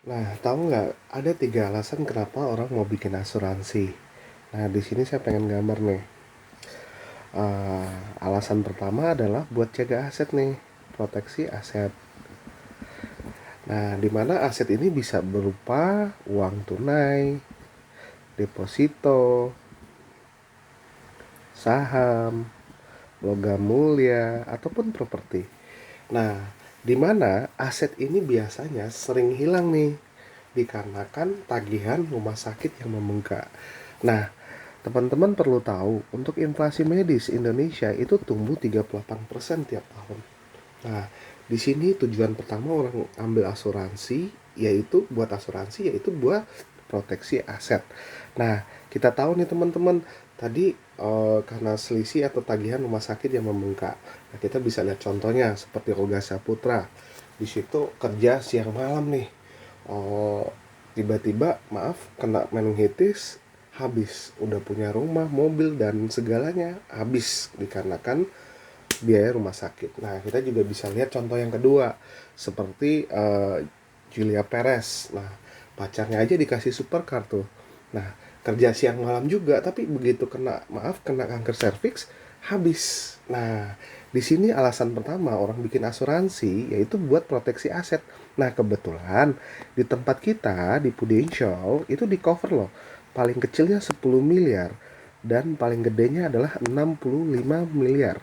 Nah, tahu nggak, ada 3 alasan kenapa orang mau bikin asuransi. Nah, di sini saya pengen gambar nih. Alasan pertama adalah buat jaga aset nih, proteksi aset. Nah, di mana aset ini bisa berupa uang tunai, deposito, saham, logam mulia, ataupun properti. Nah, di mana aset ini biasanya sering hilang nih, dikarenakan tagihan rumah sakit yang membengkak. Nah, teman-teman perlu tahu, untuk inflasi medis Indonesia itu tumbuh 38% tiap tahun. Nah, di sini tujuan pertama orang ambil asuransi, yaitu buat proteksi aset. Nah, kita tahu nih teman-teman, tadi karena selisih atau tagihan rumah sakit yang membengkak. Nah, kita bisa lihat contohnya seperti Olga Saputra. Di situ kerja siang malam nih. Oh, tiba-tiba maaf kena meningitis, habis udah punya rumah, mobil dan segalanya habis dikarenakan biaya rumah sakit. Nah, kita juga bisa lihat contoh yang kedua seperti Julia Perez. Nah, pacarnya aja dikasih supercar tuh. Nah, kerja siang malam juga, tapi begitu kena kanker serviks, habis. Nah, di sini alasan pertama orang bikin asuransi yaitu buat proteksi aset. Nah, kebetulan di tempat kita di Prudential itu di cover loh. Paling kecilnya 10 miliar dan paling gedenya adalah 65 miliar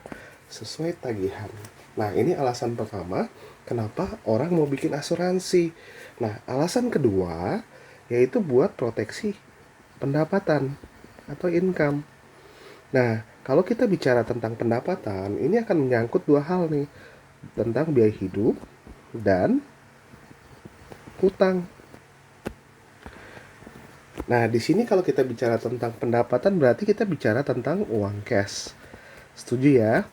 sesuai tagihan. Nah, ini alasan pertama kenapa orang mau bikin asuransi. Nah, alasan kedua yaitu buat proteksi pendapatan atau income. Nah, kalau kita bicara tentang pendapatan, ini akan menyangkut dua hal nih, tentang biaya hidup dan hutang. Nah, di sini kalau kita bicara tentang pendapatan berarti kita bicara tentang uang cash. Setuju ya?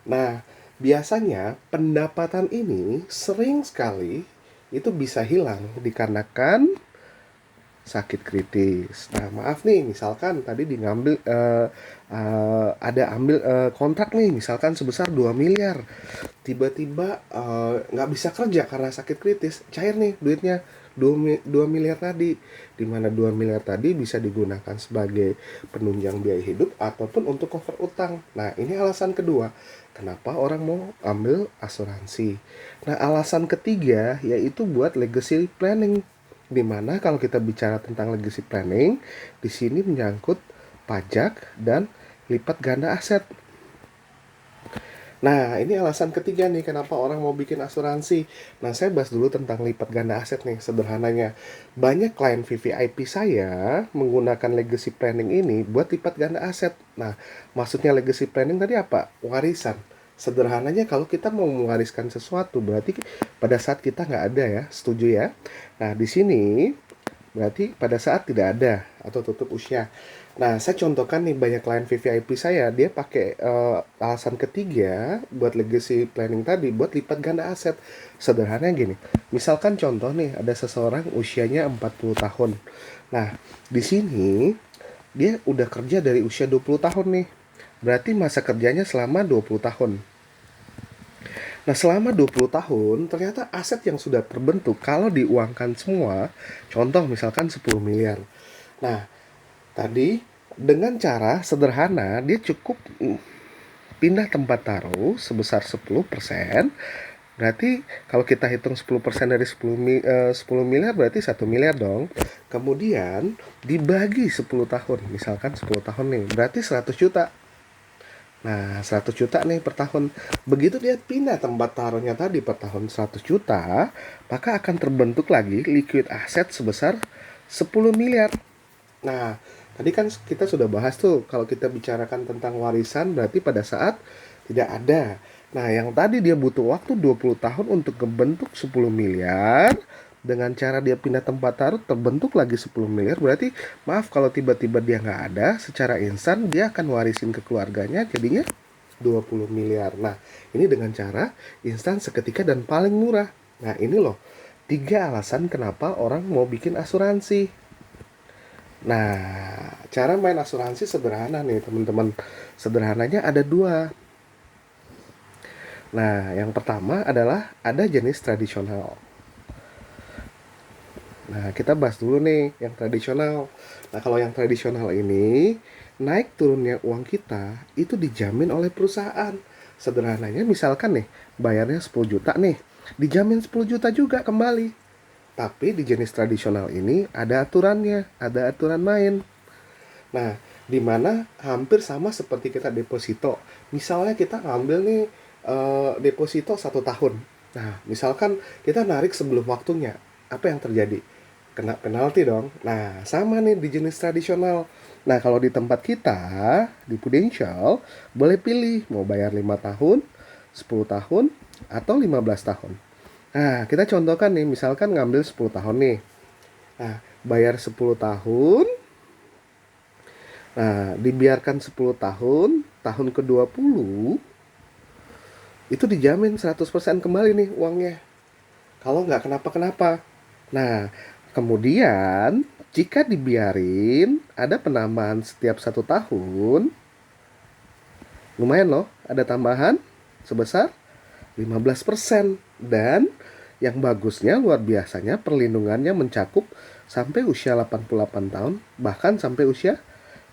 Nah, biasanya pendapatan ini sering sekali itu bisa hilang dikarenakan sakit kritis. Nah, maaf nih, misalkan tadi ada ambil kontrak nih, misalkan sebesar 2 miliar. Tiba-tiba nggak bisa kerja karena sakit kritis, cair nih duitnya 2 miliar tadi. Di mana 2 miliar tadi bisa digunakan sebagai penunjang biaya hidup ataupun untuk cover utang. Nah, ini alasan kedua. Kenapa orang mau ambil asuransi? Nah, alasan ketiga yaitu buat legacy planning. Di mana kalau kita bicara tentang legacy planning, di sini menyangkut pajak dan lipat ganda aset. Nah, ini alasan ketiga nih kenapa orang mau bikin asuransi. Nah, saya bahas dulu tentang lipat ganda aset nih, sederhananya. Banyak klien VVIP saya menggunakan legacy planning ini buat lipat ganda aset. Nah, maksudnya legacy planning tadi apa? Warisan. Sederhananya kalau kita mau mewariskan sesuatu, berarti pada saat kita nggak ada ya, setuju ya? Nah, di sini berarti pada saat tidak ada atau tutup usia. Nah, saya contohkan nih banyak klien VVIP saya, dia pakai alasan ketiga buat legacy planning tadi, buat lipat ganda aset. Sederhananya gini, misalkan contoh nih, ada seseorang usianya 40 tahun. Nah, di sini dia udah kerja dari usia 20 tahun nih. Berarti masa kerjanya selama 20 tahun. Nah, selama 20 tahun, ternyata aset yang sudah terbentuk, kalau diuangkan semua, contoh misalkan 10 miliar. Nah, tadi dengan cara sederhana, dia cukup pindah tempat taruh sebesar 10%. Berarti kalau kita hitung 10% dari 10 miliar berarti 1 miliar dong. Kemudian dibagi 10 tahun, misalkan 10 tahun nih, berarti 100 juta. Nah, 100 juta nih per tahun. Begitu dia pindah tempat taruhnya tadi per tahun 100 juta, maka akan terbentuk lagi liquid asset sebesar 10 miliar. Nah, tadi kan kita sudah bahas tuh, kalau kita bicarakan tentang warisan berarti pada saat tidak ada. Nah, yang tadi dia butuh waktu 20 tahun untuk membentuk 10 miliar, dengan cara dia pindah tempat taruh terbentuk lagi 10 miliar, berarti maaf kalau tiba-tiba dia nggak ada, secara instan dia akan warisin ke keluarganya jadinya 20 miliar. Nah, ini dengan cara instan seketika dan paling murah. Nah, ini loh 3 alasan kenapa orang mau bikin asuransi. Nah, cara main asuransi sederhana nih teman-teman. Sederhananya ada dua. Nah, yang pertama adalah ada jenis tradisional. Nah, kita bahas dulu nih yang tradisional. Nah, kalau yang tradisional ini, naik turunnya uang kita itu dijamin oleh perusahaan. Sederhananya misalkan nih, bayarnya 10 juta nih, dijamin 10 juta juga kembali. Tapi di jenis tradisional ini ada aturannya, ada aturan main. Nah, di mana hampir sama seperti kita deposito. Misalnya kita ngambil nih deposito 1 tahun. Nah, misalkan kita narik sebelum waktunya, apa yang terjadi? Kena penalti dong. Nah, sama nih di jenis tradisional. Nah, kalau di tempat kita, di Prudential, boleh pilih mau bayar 5 tahun, 10 tahun, atau 15 tahun. Nah, kita contohkan nih, misalkan ngambil 10 tahun nih. Nah, bayar 10 tahun. Nah, dibiarkan 10 tahun, tahun ke-20 itu dijamin 100% kembali nih uangnya. Kalau nggak kenapa-kenapa. Nah, kemudian jika dibiarin ada penambahan setiap 1 tahun, lumayan loh, ada tambahan sebesar 15%. Dan yang bagusnya luar biasanya perlindungannya mencakup sampai usia 88 tahun, bahkan sampai usia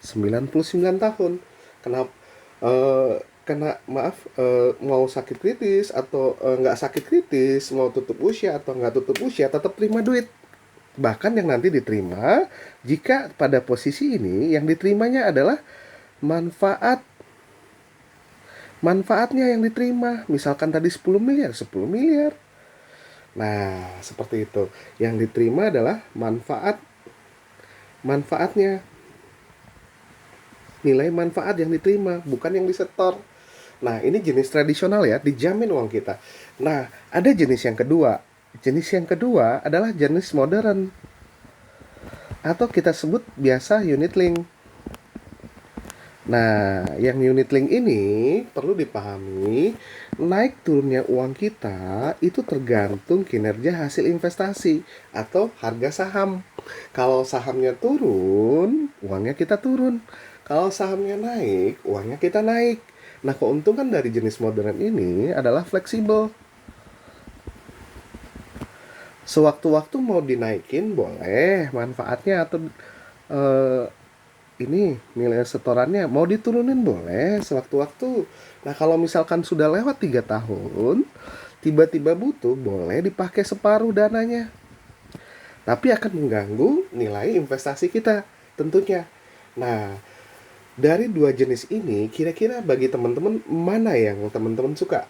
99 tahun. Kenapa? Kena maaf, mau sakit kritis atau nggak sakit kritis, mau tutup usia atau nggak tutup usia, tetap terima duit. Bahkan yang nanti diterima, jika pada posisi ini yang diterimanya adalah manfaat manfaatnya yang diterima. Misalkan tadi 10 miliar, 10 miliar. Nah, seperti itu. Yang diterima adalah manfaatnya, nilai manfaat yang diterima, bukan yang disetor. Nah, ini jenis tradisional ya, dijamin uang kita. Nah, ada jenis yang kedua. Jenis yang kedua adalah jenis modern, atau kita sebut biasa unit link. Nah, yang unit link ini perlu dipahami, naik turunnya uang kita itu tergantung kinerja hasil investasi atau harga saham. Kalau sahamnya turun, uangnya kita turun. Kalau sahamnya naik, uangnya kita naik. Nah, keuntungan dari jenis modern ini adalah fleksibel. Sewaktu-waktu mau dinaikin boleh manfaatnya, atau eh, ini nilai setorannya mau diturunin boleh sewaktu-waktu. Nah, kalau misalkan sudah lewat 3 tahun, tiba-tiba butuh, boleh dipakai separuh dananya. Tapi akan mengganggu nilai investasi kita tentunya. Nah, dari dua jenis ini, kira-kira bagi teman-teman mana yang teman-teman suka?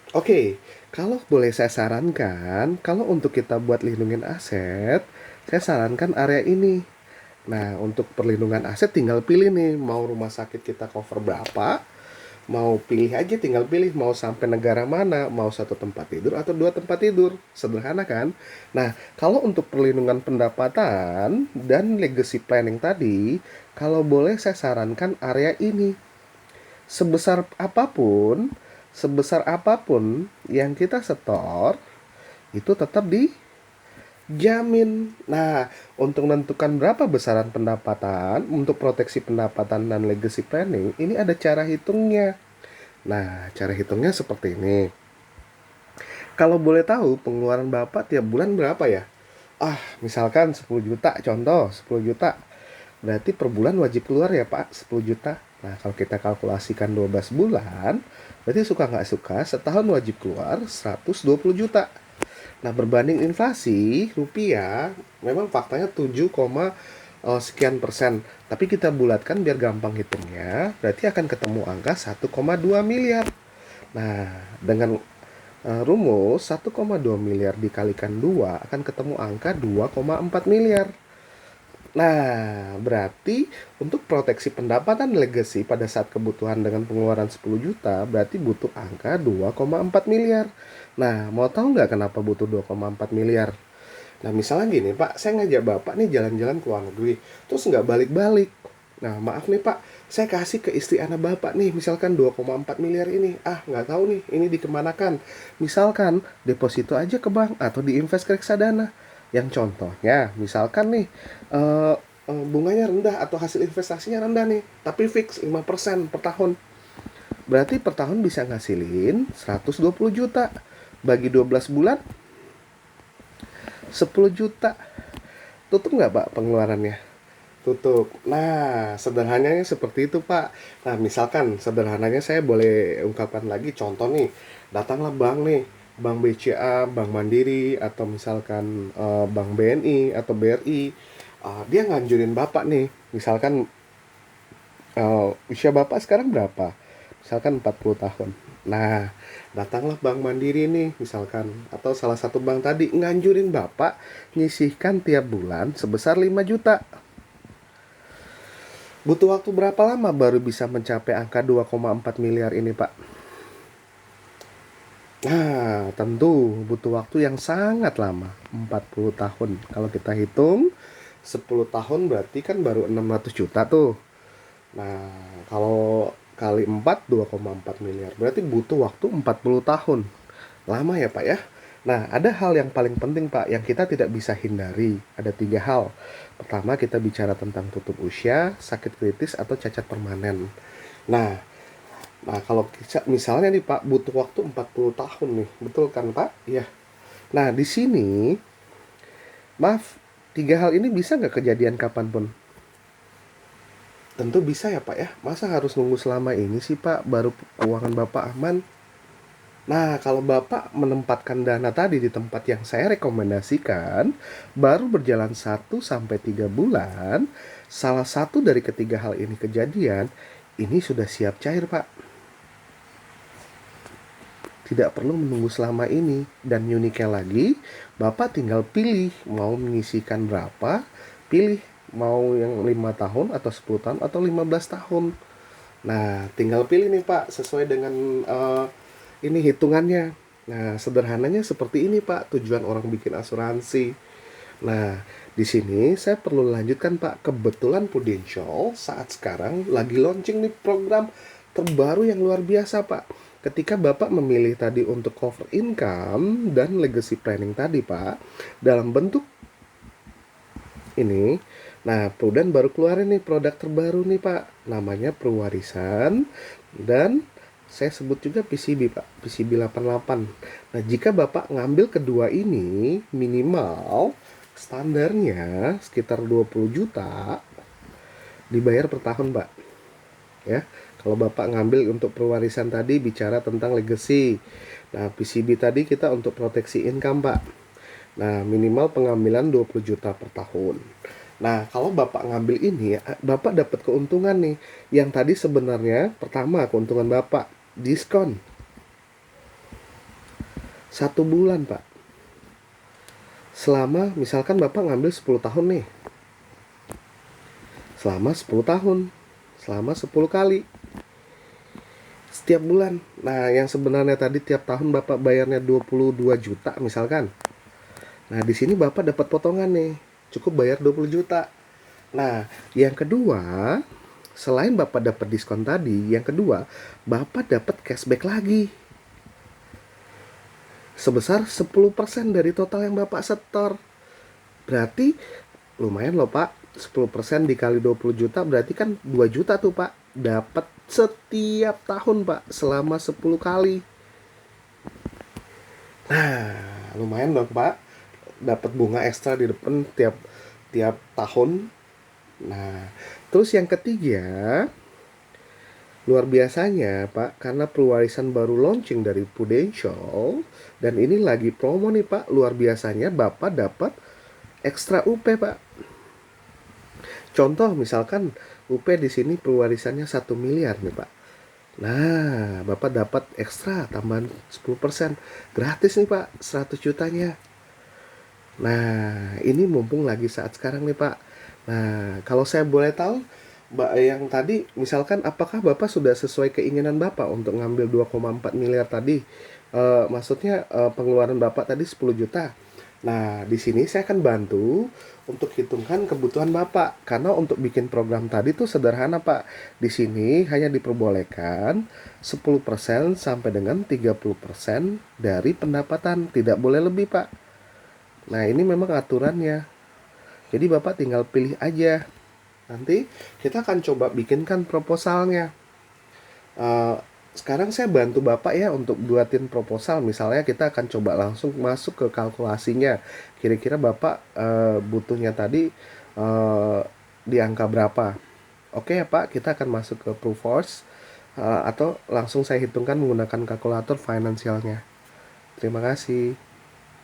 Oke, kalau boleh saya sarankan, kalau untuk kita buat lindungin aset, saya sarankan area ini. Nah, untuk perlindungan aset tinggal pilih nih, mau rumah sakit kita cover berapa, mau pilih aja, tinggal pilih mau sampai negara mana, mau 1 tempat tidur atau 2 tempat tidur. Sederhana kan? Nah, kalau untuk perlindungan pendapatan dan legacy planning tadi, kalau boleh saya sarankan area ini. Sebesar apapun, sebesar apapun yang kita setor, itu tetap dijamin. Nah, untuk menentukan berapa besaran pendapatan, untuk proteksi pendapatan dan legacy planning, ini ada cara hitungnya. Nah, cara hitungnya seperti ini. Kalau boleh tahu, pengeluaran Bapak tiap bulan berapa ya? Misalkan 10 juta, contoh 10 juta. Berarti per bulan wajib keluar ya Pak, 10 juta. Nah, kalau kita kalkulasikan 12 bulan, berarti suka nggak suka, setahun wajib keluar 120 juta. Nah, berbanding inflasi rupiah, memang faktanya 7, sekian persen. Tapi kita bulatkan biar gampang hitungnya, berarti akan ketemu angka 1,2 miliar. Nah, dengan rumus 1,2 miliar dikalikan 2 akan ketemu angka 2,4 miliar. Nah, berarti untuk proteksi pendapatan legacy pada saat kebutuhan dengan pengeluaran 10 juta, berarti butuh angka 2,4 miliar. Nah, mau tahu nggak kenapa butuh 2,4 miliar? Nah, misalnya gini, Pak, saya ngajak Bapak nih jalan-jalan ke luar negeri, terus nggak balik-balik. Nah, maaf nih Pak, saya kasih ke istri anak Bapak nih, misalkan 2,4 miliar ini. Nggak tahu nih, ini dikemanakan. Misalkan, deposito aja ke bank atau diinvest ke reksadana. Yang contohnya, misalkan nih, eh, bunganya rendah atau hasil investasinya rendah nih, tapi fix 5% per tahun. Berarti per tahun bisa ngasilin 120 juta. Bagi 12 bulan, 10 juta. tutup nggak Pak pengeluarannya? Tutup. Nah, sederhananya seperti itu, Pak. Nah, misalkan sederhananya saya boleh ungkapkan lagi contoh nih. Datanglah bank nih, Bank BCA, Bank Mandiri, atau misalkan Bank BNI atau BRI. Dia nganjurin Bapak nih, misalkan usia Bapak sekarang berapa? Misalkan 40 tahun. Nah, datanglah Bank Mandiri nih, misalkan, atau salah satu bank tadi nganjurin Bapak nyisihkan tiap bulan sebesar 5 juta. Butuh waktu berapa lama baru bisa mencapai angka 2,4 miliar ini, Pak? Nah, tentu butuh waktu yang sangat lama, 40 tahun. Kalau kita hitung, 10 tahun berarti kan baru 600 juta tuh. Nah, kalau kali 4, 2,4 miliar. Berarti butuh waktu 40 tahun. Lama ya, Pak ya? Nah, ada hal yang paling penting, Pak, yang kita tidak bisa hindari. Ada 3 hal. Pertama, kita bicara tentang tutup usia, sakit kritis, atau cacat permanen. Nah, kalau misalnya nih Pak, butuh waktu 40 tahun nih. Betul kan Pak? Iya. Nah, di sini, maaf, 3 hal ini bisa nggak kejadian kapanpun? Tentu bisa ya Pak ya. Masa harus nunggu selama ini sih Pak, baru keuangan Bapak aman? Nah, kalau Bapak menempatkan dana tadi di tempat yang saya rekomendasikan, baru berjalan 1 sampai 3 bulan, salah satu dari ketiga hal ini kejadian, ini sudah siap cair Pak. Tidak perlu menunggu selama ini. Dan uniknya lagi, Bapak tinggal pilih mau menyisihkan berapa, pilih mau yang 5 tahun atau 10 tahun atau 15 tahun. Nah, tinggal pilih nih Pak sesuai dengan ini hitungannya. Nah, sederhananya seperti ini Pak, tujuan orang bikin asuransi. Nah, di sini saya perlu lanjutkan Pak. Kebetulan Prudential saat sekarang lagi launching nih program terbaru yang luar biasa Pak. Ketika Bapak memilih tadi untuk cover income dan legacy planning tadi Pak, dalam bentuk ini, nah Prudent baru keluarin nih produk terbaru nih Pak, namanya Perwarisan, dan saya sebut juga PCB Pak, PCB 88. Nah, jika Bapak ngambil kedua ini, minimal standarnya sekitar 20 juta dibayar per tahun Pak. Ya, kalau Bapak ngambil untuk perwarisan tadi bicara tentang legacy. Nah, PCB tadi kita untuk proteksi income Pak. Nah, minimal pengambilan 20 juta per tahun. Nah, kalau Bapak ngambil ini, Bapak dapat keuntungan nih. Yang tadi sebenarnya, pertama keuntungan Bapak, diskon 1 bulan Pak. Selama, misalkan Bapak ngambil 10 tahun nih. Selama 10 tahun. Selama 10 kali. Setiap bulan. Nah, yang sebenarnya tadi tiap tahun Bapak bayarnya 22 juta misalkan. Nah, di sini Bapak dapat potongan nih. Cukup bayar 20 juta. Nah, yang kedua, selain Bapak dapat diskon tadi, yang kedua, Bapak dapat cashback lagi. Sebesar 10% dari total yang Bapak setor. Berarti lumayan loh Pak. 10% dikali 20 juta berarti kan 2 juta tuh Pak. Dapat setiap tahun Pak selama 10 kali. Nah, lumayan dong Pak. Dapat bunga ekstra di depan tiap tiap tahun. Nah, terus yang ketiga, luar biasanya Pak, karena perwarisan baru launching dari Prudential dan ini lagi promo nih Pak, luar biasanya Bapak dapat ekstra UP Pak. Contoh misalkan UP di sini perwarisannya 1 miliar nih Pak. Nah, Bapak dapat ekstra tambahan 10%. Gratis nih Pak, 100 jutanya. Nah, ini mumpung lagi saat sekarang nih Pak. Nah, kalau saya boleh tahu, Mbak yang tadi, misalkan apakah Bapak sudah sesuai keinginan Bapak untuk ngambil 2,4 miliar tadi? Maksudnya pengeluaran Bapak tadi 10 juta. Nah, di sini saya akan bantu untuk hitungkan kebutuhan Bapak. Karena untuk bikin program tadi tuh sederhana Pak. Di sini hanya diperbolehkan 10% sampai dengan 30% dari pendapatan. Tidak boleh lebih Pak. Nah, ini memang aturannya. Jadi Bapak tinggal pilih aja. Nanti kita akan coba bikinkan proposalnya. Sekarang saya bantu Bapak ya untuk buatin proposal. Misalnya kita akan coba langsung masuk ke kalkulasinya. Kira-kira Bapak butuhnya tadi eh, di angka berapa? Oke ya Pak, kita akan masuk ke Proofforce atau langsung saya hitungkan menggunakan kalkulator finansialnya. Terima kasih.